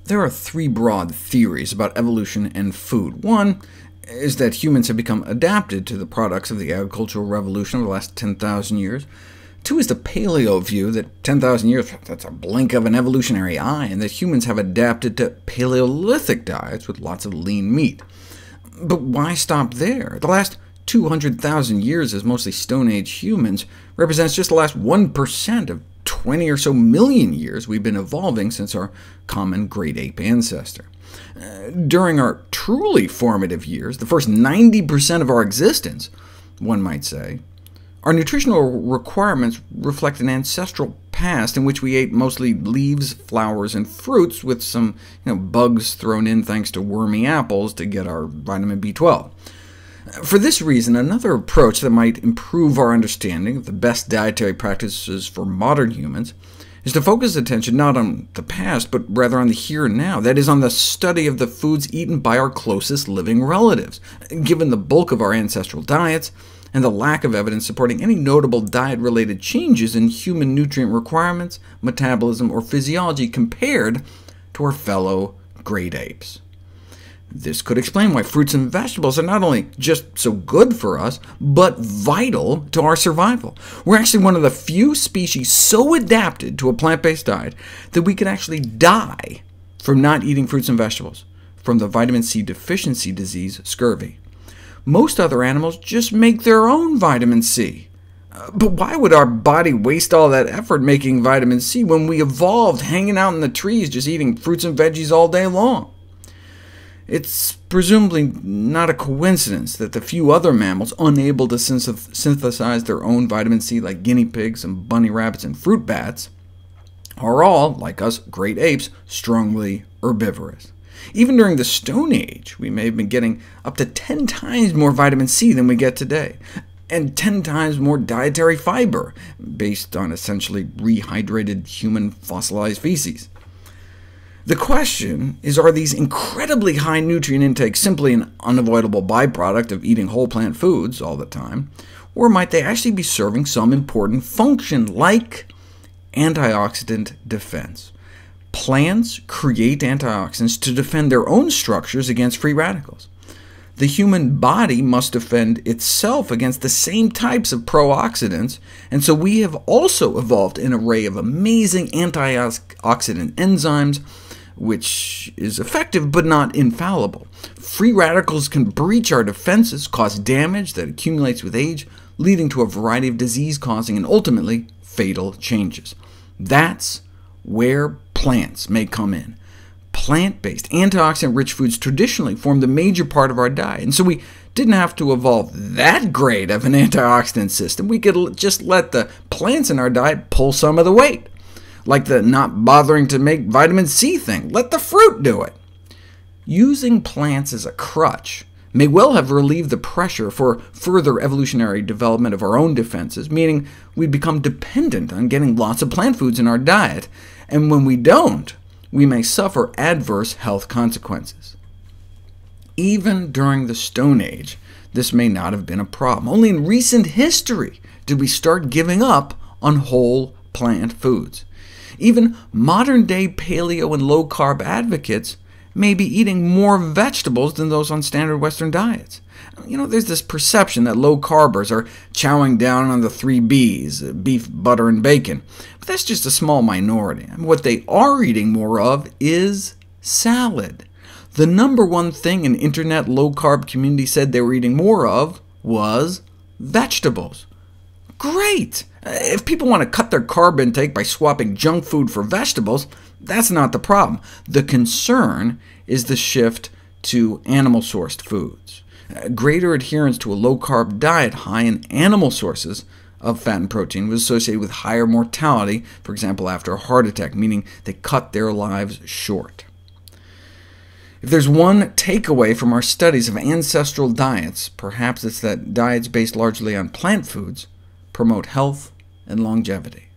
There are three broad theories about evolution and food. One is that humans have become adapted to the products of the agricultural revolution of the last 10,000 years. Two is the paleo view, that 10,000 years, that's a blink of an evolutionary eye, and that humans have adapted to Paleolithic diets with lots of lean meat. But why stop there? The last 200,000 years as mostly Stone Age humans represents just the last 1% of 20 or so million years we've been evolving since our common great ape ancestor. During our truly formative years, the first 90% of our existence, one might say, our nutritional requirements reflect an ancestral past in which we ate mostly leaves, flowers, and fruits, with some bugs thrown in thanks to wormy apples to get our vitamin B12. For this reason, another approach that might improve our understanding of the best dietary practices for modern humans is to focus attention not on the past, but rather on the here and now, that is, on the study of the foods eaten by our closest living relatives. Given the bulk of our ancestral diets, and the lack of evidence supporting any notable diet-related changes in human nutrient requirements, metabolism, or physiology compared to our fellow great apes. This could explain why fruits and vegetables are not only just so good for us, but vital to our survival. We're actually one of the few species so adapted to a plant-based diet that we could actually die from not eating fruits and vegetables, from the vitamin C deficiency disease, scurvy. Most other animals just make their own vitamin C. But why would our body waste all that effort making vitamin C when we evolved hanging out in the trees just eating fruits and veggies all day long? It's presumably not a coincidence that the few other mammals unable to synthesize their own vitamin C, like guinea pigs and bunny rabbits and fruit bats, are all, like us great apes, strongly herbivorous. Even during the Stone Age, we may have been getting up to 10 times more vitamin C than we get today, and 10 times more dietary fiber, based on essentially rehydrated human fossilized feces. The question is, are these incredibly high nutrient intakes simply an unavoidable byproduct of eating whole plant foods all the time, or might they actually be serving some important function, like antioxidant defense? Plants create antioxidants to defend their own structures against free radicals. The human body must defend itself against the same types of pro-oxidants, and so we have also evolved an array of amazing antioxidant enzymes, which is effective but not infallible. Free radicals can breach our defenses, cause damage that accumulates with age, leading to a variety of disease-causing and ultimately fatal changes. That's where plants may come in. Plant-based, antioxidant-rich foods traditionally formed a major part of our diet, and so we didn't have to evolve that great of an antioxidant system. We could just let the plants in our diet pull some of the weight, like the not bothering to make vitamin C thing. Let the fruit do it. Using plants as a crutch may well have relieved the pressure for further evolutionary development of our own defenses, meaning we'd become dependent on getting lots of plant foods in our diet, and when we don't, we may suffer adverse health consequences. Even during the Stone Age, this may not have been a problem. Only in recent history did we start giving up on whole plant foods. Even modern-day paleo and low-carb advocates may be eating more vegetables than those on standard Western diets. There's this perception that low-carbers are chowing down on the 3 Bs, beef, butter, and bacon, but that's just a small minority. What they are eating more of is salad. The #1 thing an internet low-carb community said they were eating more of was vegetables. Great! If people want to cut their carb intake by swapping junk food for vegetables, that's not the problem. The concern is the shift to animal-sourced foods. Greater adherence to a low-carb diet high in animal sources of fat and protein was associated with higher mortality, for example after a heart attack, meaning they cut their lives short. If there's one takeaway from our studies of ancestral diets, perhaps it's that diets based largely on plant foods promote health and longevity.